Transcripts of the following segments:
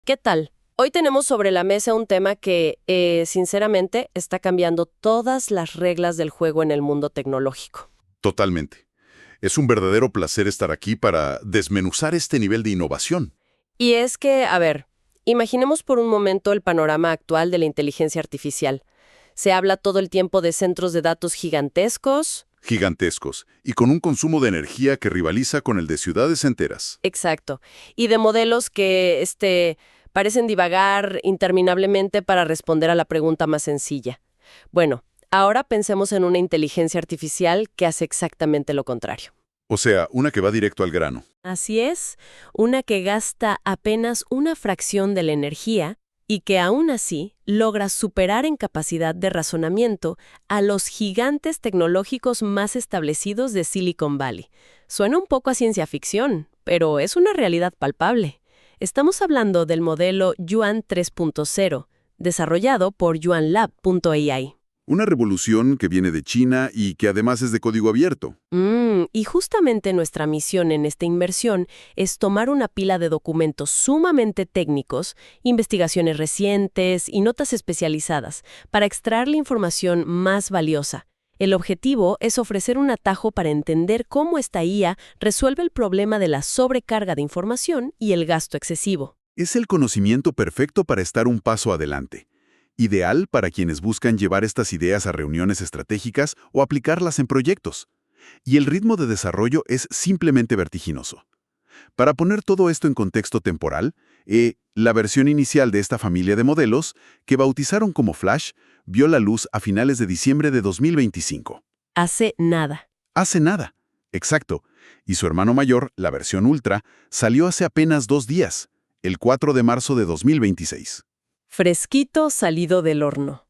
¿Qué tal? Hoy tenemos sobre la mesa un tema que, sinceramente, está cambiando todas las reglas del juego en el mundo tecnológico. Totalmente. Es un verdadero placer estar aquí para desmenuzar este nivel de innovación. Y es que, a ver, imaginemos por un momento el panorama actual de la inteligencia artificial. Se habla todo el tiempo de centros de datos gigantescos. Gigantescos, y con un consumo de energía que rivaliza con el de ciudades enteras. Exacto. Y de modelos que, parecen divagar interminablemente para responder a la pregunta más sencilla. Bueno, ahora pensemos en una inteligencia artificial que hace exactamente lo contrario. O sea, una que va directo al grano. Así es, una que gasta apenas una fracción de la energía y que aún así logra superar en capacidad de razonamiento a los gigantes tecnológicos más establecidos de Silicon Valley. Suena un poco a ciencia ficción, pero es una realidad palpable. Estamos hablando del modelo Yuan 3.0, desarrollado por yuanlab.ai. Una revolución que viene de China y que además es de código abierto. Y justamente nuestra misión en esta inversión es tomar una pila de documentos sumamente técnicos, investigaciones recientes y notas especializadas para extraer la información más valiosa. El objetivo es ofrecer un atajo para entender cómo esta IA resuelve el problema de la sobrecarga de información y el gasto excesivo. Es el conocimiento perfecto para estar un paso adelante. Ideal para quienes buscan llevar estas ideas a reuniones estratégicas o aplicarlas en proyectos. Y el ritmo de desarrollo es simplemente vertiginoso. Para poner todo esto en contexto temporal, la versión inicial de esta familia de modelos, que bautizaron como Flash, vio la luz a finales de diciembre de 2025. Hace nada. Hace nada. Exacto. Y su hermano mayor, la versión Ultra, salió hace apenas 2 días, el 4 de marzo de 2026. Fresquito salido del horno.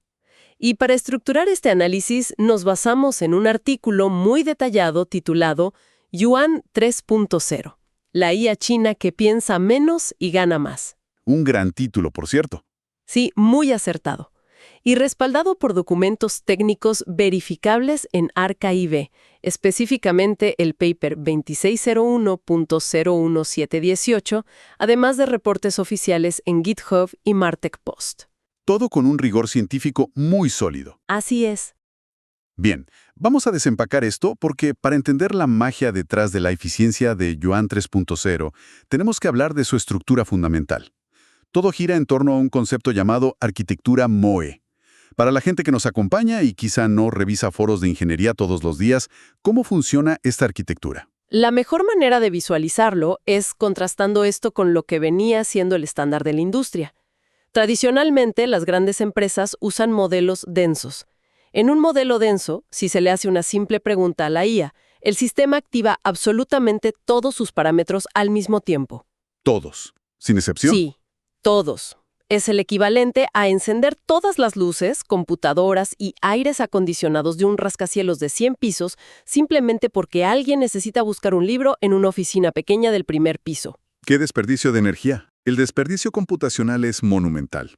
Y para estructurar este análisis nos basamos en un artículo muy detallado titulado Yuan 3.0, la IA china que piensa menos y gana más. Un gran título, por cierto. Sí, muy acertado. Y respaldado por documentos técnicos verificables en ArcaIV, específicamente el paper 2601.01718, además de reportes oficiales en GitHub y Martech Post. Todo con un rigor científico muy sólido. Así es. Bien, vamos a desempacar esto porque para entender la magia detrás de la eficiencia de Yuan 3.0, tenemos que hablar de su estructura fundamental. Todo gira en torno a un concepto llamado arquitectura MOE. Para la gente que nos acompaña y quizá no revisa foros de ingeniería todos los días, ¿cómo funciona esta arquitectura? La mejor manera de visualizarlo es contrastando esto con lo que venía siendo el estándar de la industria. Tradicionalmente, las grandes empresas usan modelos densos. En un modelo denso, si se le hace una simple pregunta a la IA, el sistema activa absolutamente todos sus parámetros al mismo tiempo. Todos, sin excepción. Sí, todos. Es el equivalente a encender todas las luces, computadoras y aires acondicionados de un rascacielos de 100 pisos simplemente porque alguien necesita buscar un libro en una oficina pequeña del primer piso. ¡Qué desperdicio de energía! El desperdicio computacional es monumental.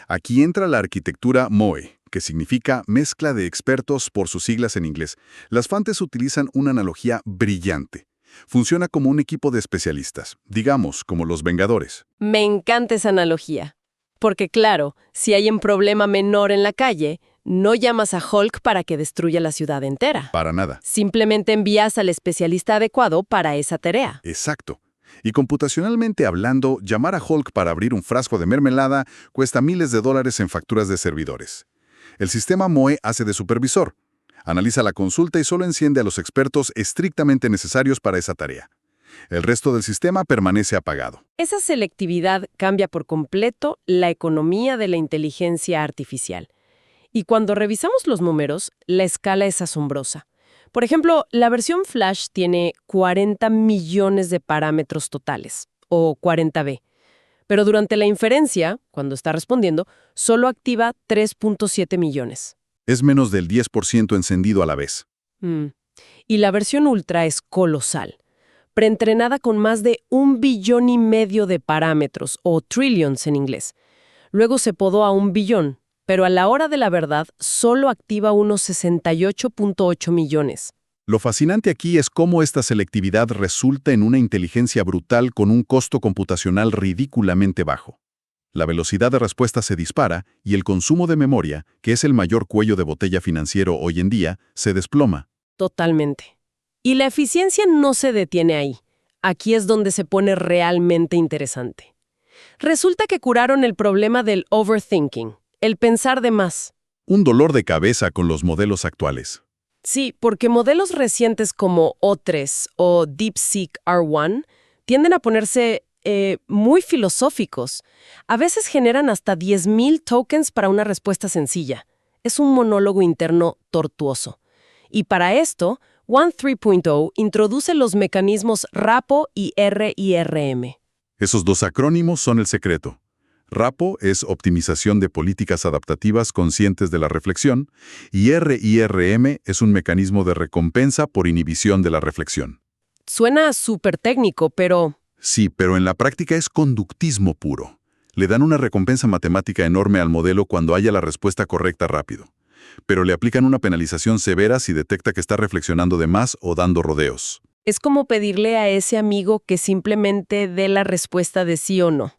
Aquí entra la arquitectura MOE, que significa mezcla de expertos por sus siglas en inglés. Las fuentes utilizan una analogía brillante. Funciona como un equipo de especialistas, digamos, como los Vengadores. Me encanta esa analogía. Porque claro, si hay un problema menor en la calle, no llamas a Hulk para que destruya la ciudad entera. Para nada. Simplemente envías al especialista adecuado para esa tarea. Exacto. Y computacionalmente hablando, llamar a Hulk para abrir un frasco de mermelada cuesta miles de dólares en facturas de servidores. El sistema MOE hace de supervisor. Analiza la consulta y solo enciende a los expertos estrictamente necesarios para esa tarea. El resto del sistema permanece apagado. Esa selectividad cambia por completo la economía de la inteligencia artificial. Y cuando revisamos los números, la escala es asombrosa. Por ejemplo, la versión Flash tiene 40 millones de parámetros totales, o 40B. Pero durante la inferencia, cuando está respondiendo, solo activa 3.7 millones. Es menos del 10% encendido a la vez. Y la versión Ultra es colosal. Preentrenada con más de 1,5 billones de parámetros, o trillions en inglés. Luego se podó a 1 billón, pero a la hora de la verdad solo activa unos 68.8 millones. Lo fascinante aquí es cómo esta selectividad resulta en una inteligencia brutal con un costo computacional ridículamente bajo. La velocidad de respuesta se dispara y el consumo de memoria, que es el mayor cuello de botella financiero hoy en día, se desploma. Totalmente. Y la eficiencia no se detiene ahí. Aquí es donde se pone realmente interesante. Resulta que curaron el problema del overthinking, el pensar de más. Un dolor de cabeza con los modelos actuales. Sí, porque modelos recientes como O3 o DeepSeek R1 tienden a ponerse muy filosóficos. A veces generan hasta 10,000 tokens para una respuesta sencilla. Es un monólogo interno tortuoso. Y para esto, One 3.0 introduce los mecanismos RAPO y RIRM. Esos dos acrónimos son el secreto. RAPO es Optimización de Políticas Adaptativas Conscientes de la Reflexión y RIRM es un mecanismo de recompensa por inhibición de la reflexión. Suena súper técnico, pero Sí, pero en la práctica es conductismo puro. Le dan una recompensa matemática enorme al modelo cuando haya la respuesta correcta rápido. Pero le aplican una penalización severa si detecta que está reflexionando de más o dando rodeos. es como pedirle a ese amigo que simplemente dé la respuesta de sí o no.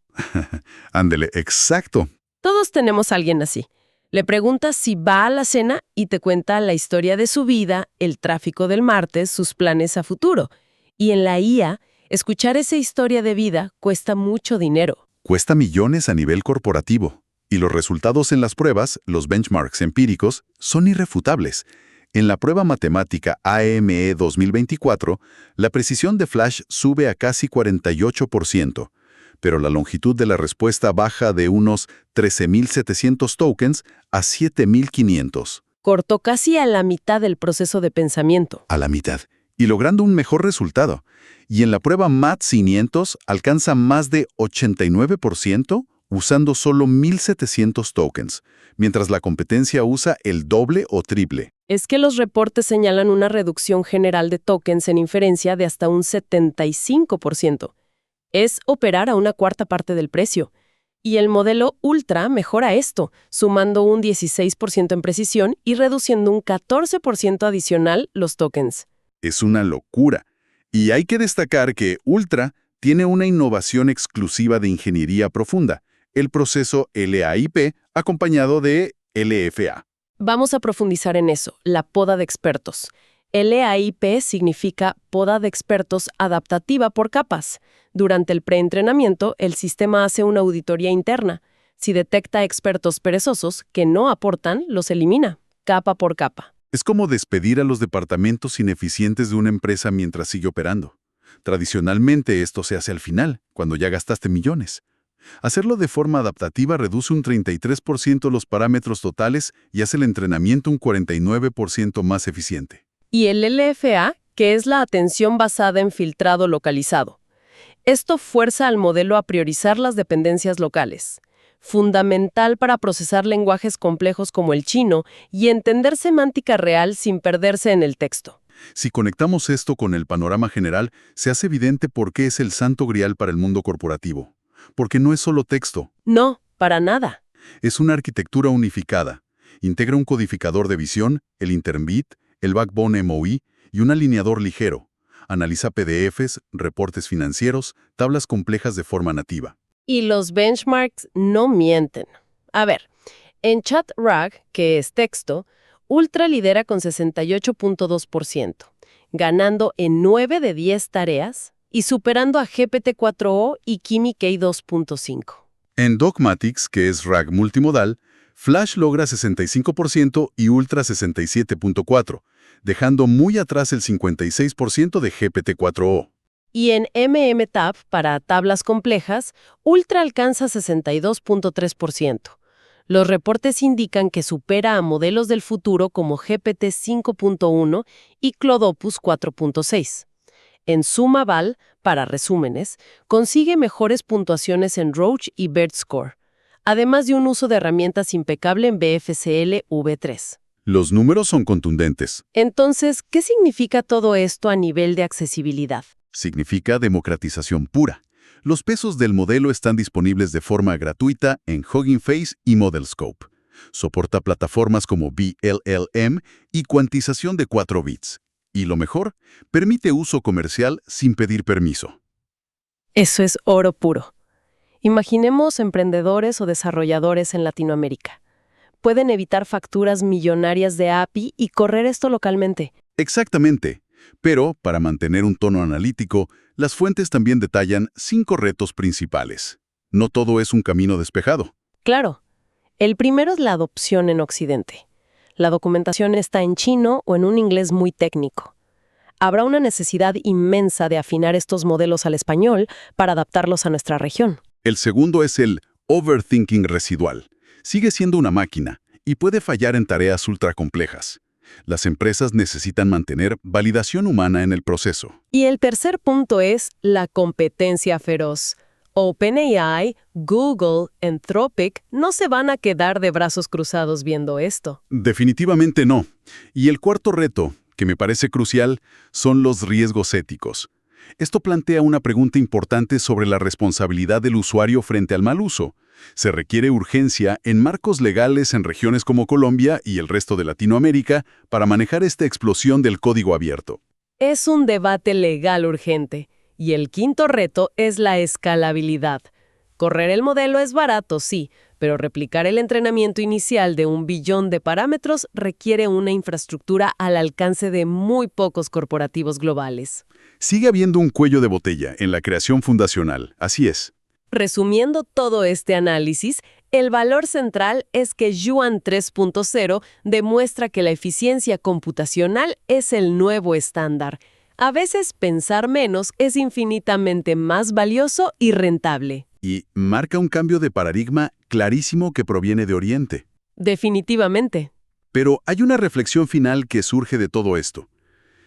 Ándele, exacto. Todos tenemos a alguien así. Le preguntas si va a la cena y te cuenta la historia de su vida, el tráfico del martes, sus planes a futuro. Y en la IA, escuchar esa historia de vida cuesta mucho dinero. Cuesta millones a nivel corporativo. Y los resultados en las pruebas, los benchmarks empíricos, son irrefutables. En la prueba matemática AME 2024, la precisión de Flash sube a casi 48%, pero la longitud de la respuesta baja de unos 13.700 tokens a 7.500. Cortó casi a la mitad del proceso de pensamiento. A la mitad, y logrando un mejor resultado. Y en la prueba MAT 500 alcanza más de 89% usando solo 1.700 tokens, mientras la competencia usa el doble o triple. Es que los reportes señalan una reducción general de tokens en inferencia de hasta un 75%. Es operar a una cuarta parte del precio. Y el modelo Ultra mejora esto, sumando un 16% en precisión y reduciendo un 14% adicional los tokens. Es una locura. Y hay que destacar que Ultra tiene una innovación exclusiva de ingeniería profunda, el proceso LAIP acompañado de LFA. Vamos a profundizar en eso, la poda de expertos. LAIP significa poda de expertos adaptativa por capas. Durante el preentrenamiento, el sistema hace una auditoría interna. Si detecta expertos perezosos que no aportan, los elimina, capa por capa. Es como despedir a los departamentos ineficientes de una empresa mientras sigue operando. Tradicionalmente esto se hace al final, cuando ya gastaste millones. Hacerlo de forma adaptativa reduce un 33% los parámetros totales y hace el entrenamiento un 49% más eficiente. Y el LFA, que es la atención basada en filtrado localizado. Esto fuerza al modelo a priorizar las dependencias locales. Fundamental para procesar lenguajes complejos como el chino y entender semántica real sin perderse en el texto. Si conectamos esto con el panorama general, se hace evidente por qué es el santo grial para el mundo corporativo. Porque no es solo texto. No, para nada. Es una arquitectura unificada. Integra un codificador de visión, el Interbit, el Backbone MOI y un alineador ligero. Analiza PDFs, reportes financieros, tablas complejas de forma nativa. Y los benchmarks no mienten. A ver, en ChatRag, que es texto, Ultra lidera con 68.2%, ganando en 9 de 10 tareas y superando a GPT-4o y Kimi K2.5. En Dogmatics, que es RAG multimodal, Flash logra 65% y Ultra 67.4%, dejando muy atrás el 56% de GPT-4o. Y en MMTab, para tablas complejas, Ultra alcanza 62.3%. Los reportes indican que supera a modelos del futuro como GPT 5.1 y Clodopus 4.6. En SummaVal, para resúmenes, consigue mejores puntuaciones en Roach y BERT-Score, además de un uso de herramientas impecable en BFCL V3. Los números son contundentes. Entonces, ¿qué significa todo esto a nivel de accesibilidad? Significa democratización pura. Los pesos del modelo están disponibles de forma gratuita en Hugging Face y ModelScope. Soporta plataformas como VLLM y cuantización de 4 bits. Y lo mejor, permite uso comercial sin pedir permiso. Eso es oro puro. Imaginemos emprendedores o desarrolladores en Latinoamérica. Pueden evitar facturas millonarias de API y correr esto localmente. Exactamente. Pero, para mantener un tono analítico, las fuentes también detallan 5 retos principales. No todo es un camino despejado. Claro. El primero es la adopción en Occidente. La documentación está en chino o en un inglés muy técnico. Habrá una necesidad inmensa de afinar estos modelos al español para adaptarlos a nuestra región. El segundo es el overthinking residual. Sigue siendo una máquina y puede fallar en tareas ultracomplejas. Las empresas necesitan mantener validación humana en el proceso. Y el tercer punto es la competencia feroz. OpenAI, Google, Anthropic no se van a quedar de brazos cruzados viendo esto. Definitivamente no. Y el cuarto reto, que me parece crucial, son los riesgos éticos. Esto plantea una pregunta importante sobre la responsabilidad del usuario frente al mal uso. Se requiere urgencia en marcos legales en regiones como Colombia y el resto de Latinoamérica para manejar esta explosión del código abierto. Es un debate legal urgente. Y el quinto reto es la escalabilidad. Correr el modelo es barato, sí, pero replicar el entrenamiento inicial de 1 billón de parámetros requiere una infraestructura al alcance de muy pocos corporativos globales. Sigue habiendo un cuello de botella en la creación fundacional, así es. Resumiendo todo este análisis, el valor central es que Yuan 3.0 demuestra que la eficiencia computacional es el nuevo estándar. A veces pensar menos es infinitamente más valioso y rentable. Y marca un cambio de paradigma clarísimo que proviene de Oriente. Definitivamente. Pero hay una reflexión final que surge de todo esto.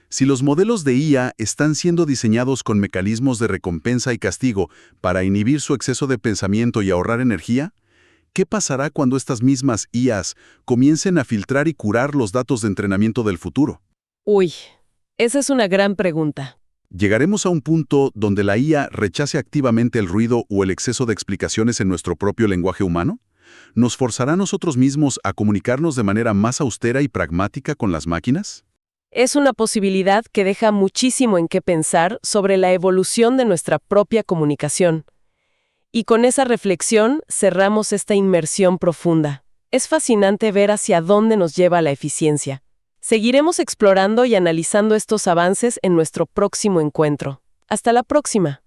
Si los modelos de IA están siendo diseñados con mecanismos de recompensa y castigo para inhibir su exceso de pensamiento y ahorrar energía, ¿qué pasará cuando estas mismas IAs comiencen a filtrar y curar los datos de entrenamiento del futuro? Uy, esa es una gran pregunta. ¿Llegaremos a un punto donde la IA rechace activamente el ruido o el exceso de explicaciones en nuestro propio lenguaje humano? ¿Nos forzará a nosotros mismos a comunicarnos de manera más austera y pragmática con las máquinas? Es una posibilidad que deja muchísimo en qué pensar sobre la evolución de nuestra propia comunicación. Y con esa reflexión cerramos esta inmersión profunda. Es fascinante ver hacia dónde nos lleva la eficiencia. Seguiremos explorando y analizando estos avances en nuestro próximo encuentro. Hasta la próxima.